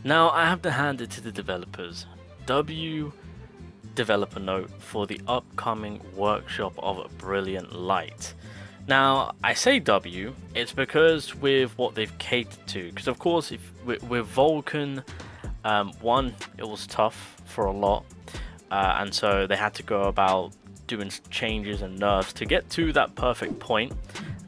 Now I have to hand it to the developers. W developer note for the upcoming workshop of Brilliant Light. Now I say W, it's because with what they've catered to, because of course if with Vulcan, one, it was tough for a lot, and so they had to go about doing changes and nerfs to get to that perfect point.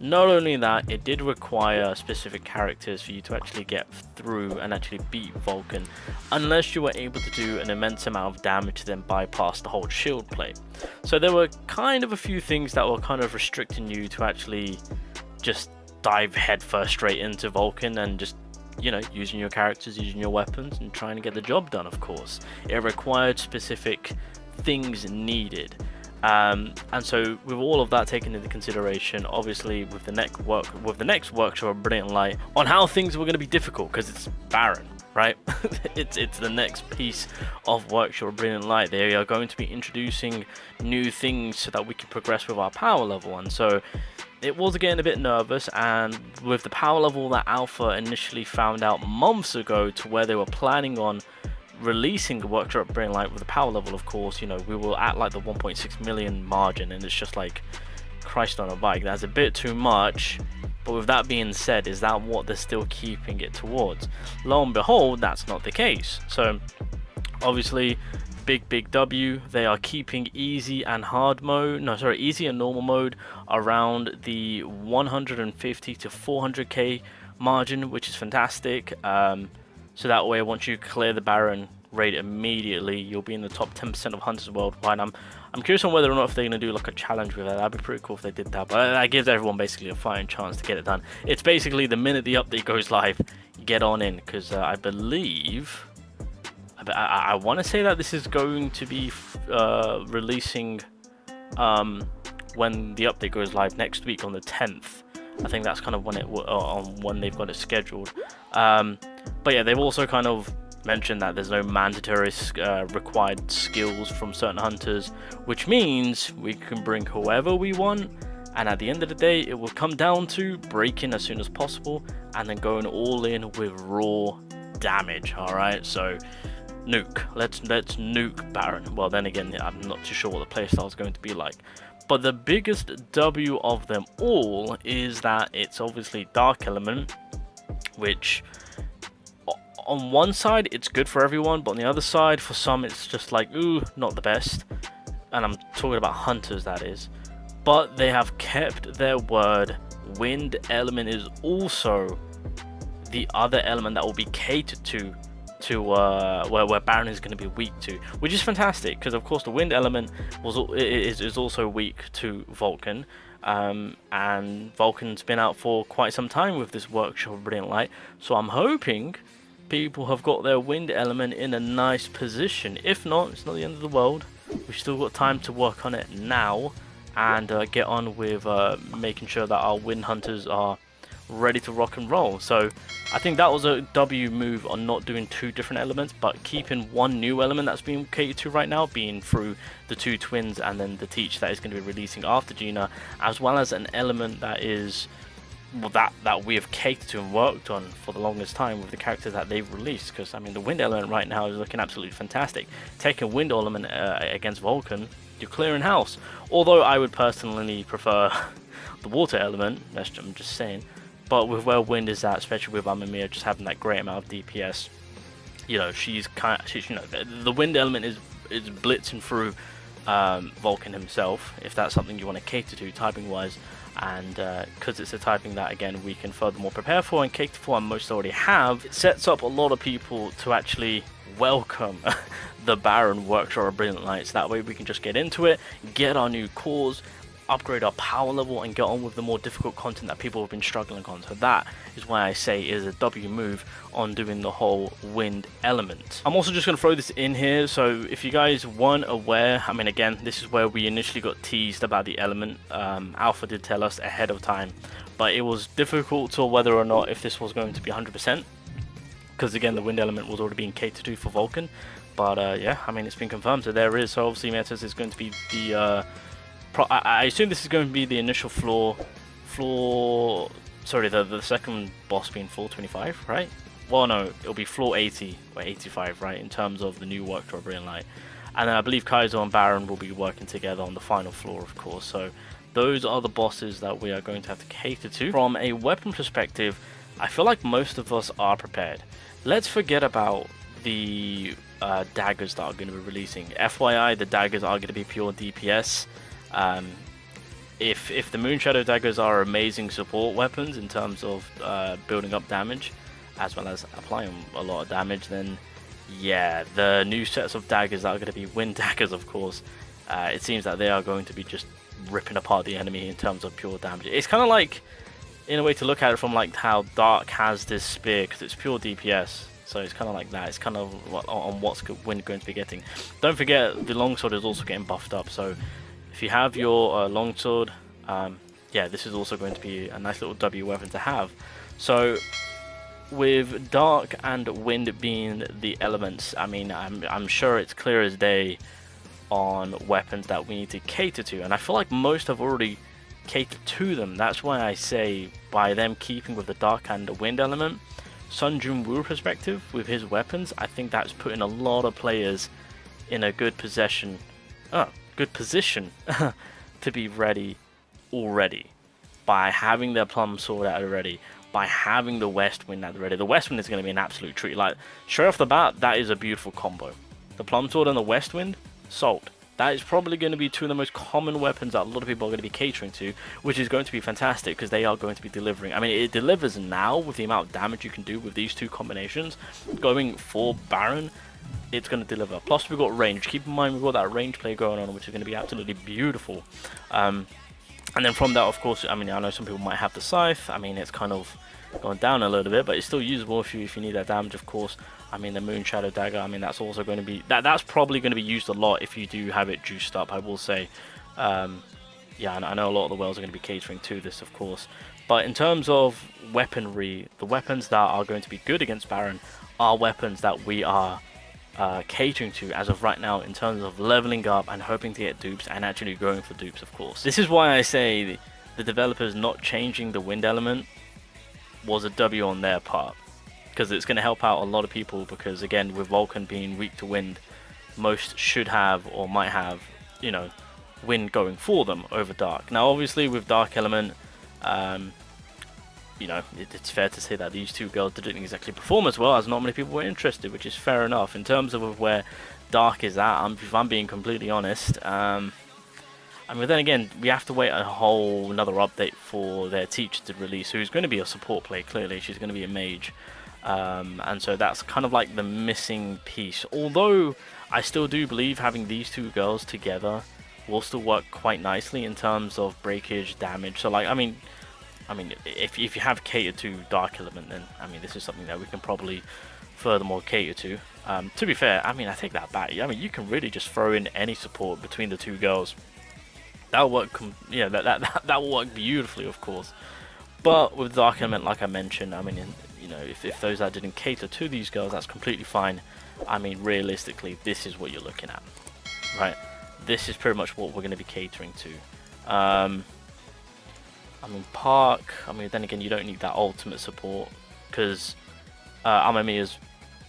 Not only that, it did require specific characters for you to actually get through and actually beat Vulcan, unless you were able to do an immense amount of damage to then bypass the whole shield plate. So there were kind of a few things that were kind of restricting you to actually just dive headfirst straight into Vulcan and just, you know, using your characters, using your weapons and trying to get the job done. Of course, it required specific things needed. And so with all of that taken into consideration, obviously with the next workshop of Brilliant Light on how things were going to be difficult, because it's Baron, right? it's the next piece of workshop of Brilliant Light. They are going to be introducing new things so that we can progress with our power level, and so it was getting a bit nervous. And with the power level that Alpha initially found out months ago, to where they were planning on releasing the workshop Brilliant Light with the power level, of course, you know, we were at like the 1.6 million margin, and it's just like, Christ on a bike, that's a bit too much. But with that being said, is that what they're still keeping it towards? Lo and behold, that's not the case. So obviously big W, they are keeping easy and hard mode, no sorry, easy and normal mode around the 150 to 400k margin, which is fantastic. So that way, once you clear the Baron raid immediately, you'll be in the top 10% of hunters worldwide. I'm curious on whether or not if they're going to do like a challenge with that. That'd be pretty cool if they did that. But that gives everyone basically a fighting chance to get it done. It's basically the minute the update goes live, get on in, because I believe, I want to say that this is going to be releasing when the update goes live next week on the 10th. I think that's kind of when when they've got it scheduled. But yeah, they've also kind of mentioned that there's no mandatory required skills from certain hunters, which means we can bring whoever we want, and at the end of the day it will come down to breaking as soon as possible and then going all in with raw damage. All right, so nuke, let's nuke Baron. Well, then again, I'm not too sure what the playstyle is going to be like. But the biggest W of them all is that it's obviously Dark Element, which on one side it's good for everyone, but on the other side for some it's just like, ooh, not the best. And I'm talking about hunters, that is. But they have kept their word. Wind Element is also the other element that will be catered to where Baron is going to be weak to, which is fantastic, because of course the Wind Element is also weak to Vulcan, and Vulcan's been out for quite some time with this workshop of Brilliant Light, so I'm hoping people have got their Wind Element in a nice position. If not, it's not the end of the world. We've still got time to work on it now and get on with making sure that our Wind Hunters are ready to rock and roll. So I think that was a W move on not doing two different elements, but keeping one new element that's being catered to right now, being through the two twins and then the Teach that is going to be releasing after Gina, as well as an element that is, well, that we have catered to and worked on for the longest time with the characters that they've released. Because I mean, the Wind Element right now is looking absolutely fantastic. Taking Wind Element against Vulcan, you're clearing house. Although I would personally prefer the Water Element, I'm just saying. But with where Wind is at, especially with Amamiya just having that great amount of DPS, you know, she's you know, the Wind Element is blitzing through Vulcan himself, if that's something you want to cater to typing wise. And because it's a typing that, again, we can furthermore prepare for and cater for, and most already have, it sets up a lot of people to actually welcome the Baron workshop of Brilliant Lights. That way we can just get into it, get our new cores, upgrade our power level, and get on with the more difficult content that people have been struggling on. So that is why I say it is a W move on doing the whole Wind Element. I'm also just going to throw this in here, so if you guys weren't aware, I mean, again, this is where we initially got teased about the element. Alpha did tell us ahead of time, but it was difficult to whether or not if this was going to be 100%, because again, the Wind Element was already being catered to for Vulcan. But yeah, I mean, it's been confirmed, so there is. So obviously Metas is going to be the I assume this is going to be the initial floor. Sorry, the second boss being floor 25, right? well, no, it'll be floor 80 or 85, right, in terms of the new workshop Green Light. And then I believe Kaizo and Baron will be working together on the final floor, of course. So those are the bosses that we are going to have to cater to. From a weapon perspective, I feel like most of us are prepared. Let's forget about the daggers that are going to be releasing. FYI, the daggers are going to be pure DPS. If the Moonshadow daggers are amazing support weapons in terms of building up damage, as well as applying a lot of damage, then yeah, the new sets of daggers that are going to be wind daggers, of course, it seems that they are going to be just ripping apart the enemy in terms of pure damage. It's kind of like, in a way to look at it, from like how Dark has this spear, because it's pure DPS. So it's kind of like that. It's kind of on what's Wind going to be getting. Don't forget, the longsword is also getting buffed up. So if you have your longsword, yeah, this is also going to be a nice little W weapon to have. So with Dark and Wind being the elements, I mean, I'm sure it's clear as day on weapons that we need to cater to, and I feel like most have already catered to them. That's why I say, by them keeping with the Dark and the Wind element, Sun Jun-woo perspective with his weapons, I think that's putting a lot of players in a good position to be ready already, by having their Plum Sword out already, by having the West Wind out already. The West Wind is going to be an absolute treat. Like, straight off the bat, that is a beautiful combo. The Plum Sword and the West Wind, sold. That is probably going to be two of the most common weapons that a lot of people are going to be catering to, which is going to be fantastic because they are going to be delivering. I mean, it delivers now with the amount of damage you can do with these two combinations. Going for Baron, it's going to deliver. Plus, we've got range. Keep in mind, we've got that range play going on, which is going to be absolutely beautiful. And then from that, of course, I mean, I know some people might have the Scythe. I mean, it's kind of gone down a little bit, but it's still usable if you need that damage, of course. I mean, the Moonshadow dagger, I mean, that's also going to be that's probably going to be used a lot if you do have it juiced up, I will say. Yeah, I know a lot of the whales are going to be catering to this, of course, but in terms of weaponry, the weapons that are going to be good against Baron are weapons that we are catering to as of right now, in terms of leveling up and hoping to get dupes and actually going for dupes, of course. This is why I say the developers not changing the wind element was a W on their part, because it's going to help out a lot of people, because again, with Vulcan being weak to wind, most should have or might have, you know, wind going for them over Dark. Now obviously with Dark element, you know, it's fair to say that these two girls didn't exactly perform as well, as not many people were interested, which is fair enough. In terms of where Dark is at, if I'm being completely honest, I mean, then again, we have to wait a whole another update for their teacher to release, who's going to be a support play, clearly. She's going to be a mage. And so that's kind of like the missing piece. Although, I still do believe having these two girls together will still work quite nicely in terms of breakage, damage. So, like, I mean, if you have catered to Dark Element, then, I mean, this is something that we can probably furthermore cater to. To be fair, I mean, I take that back. I mean, you can really just throw in any support between the two girls. That'll work, yeah, that will work beautifully, of course. But with Dark Element, like I mentioned, I mean, you know, if those that didn't cater to these girls, that's completely fine. I mean, realistically, this is what you're looking at, right? This is pretty much what we're going to be catering to. I mean, Park, I mean, then again, you don't need that ultimate support, because Amamiya's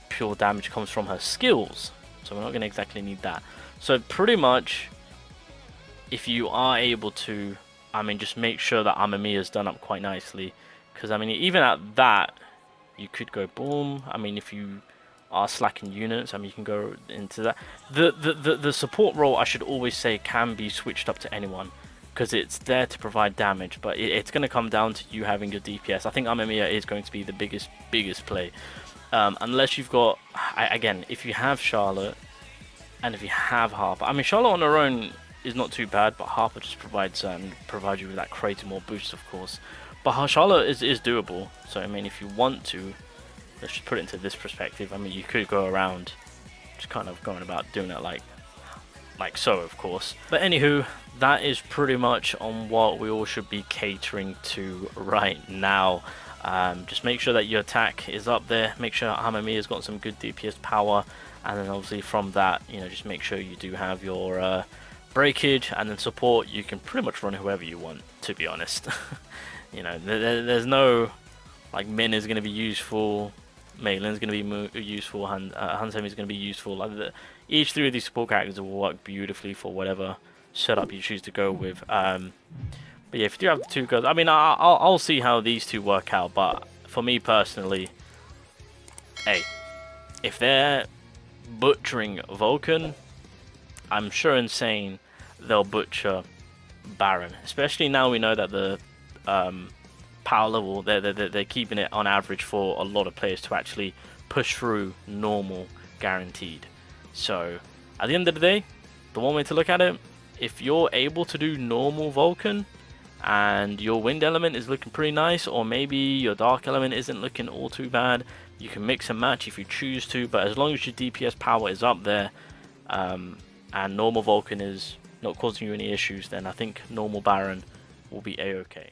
pure damage comes from her skills, so we're not going to exactly need that. So pretty much, if you are able to, I mean, just make sure that Amamiya's done up quite nicely, because I mean, even at that, you could go boom. I mean, if you are slacking units, I mean, you can go into that. The support role, I should always say, can be switched up to anyone, because it's there to provide damage, but it's going to come down to you having your DPS. I think Amamiya is going to be the biggest play, unless you've got, again, if you have Charlotte and if you have Harper. I mean, Charlotte on her own is not too bad, but Harper just provides you with that creating more boost, of course. But Charlotte is doable. So I mean, if you want to, let's just put it into this perspective. I mean, you could go around just kind of going about doing it like so, of course. But anywho, that is pretty much on what we all should be catering to right now. Just make sure that your attack is up there. Make sure Amamiya's got some good DPS power, and then obviously from that, you know, just make sure you do have your breakage, and then support. You can pretty much run whoever you want, to be honest. You know, there's no like Min is going to be useful. Malin's going to be useful. Hansemi is going to be useful. Like each three of these support characters will work beautifully for whatever setup you choose to go with. But yeah, if you do have the two girls, I mean, I'll see how these two work out. But for me personally, hey, if they're butchering Vulcan, I'm sure in saying they'll butcher Baron. Especially now we know that the power level, they're keeping it on average for a lot of players to actually push through normal guaranteed. So at the end of the day, the one way to look at it, if you're able to do normal Vulcan and your wind element is looking pretty nice, or maybe your dark element isn't looking all too bad, you can mix and match if you choose to, but as long as your DPS power is up there and normal Vulcan is not causing you any issues, then I think normal Baron will be a-okay.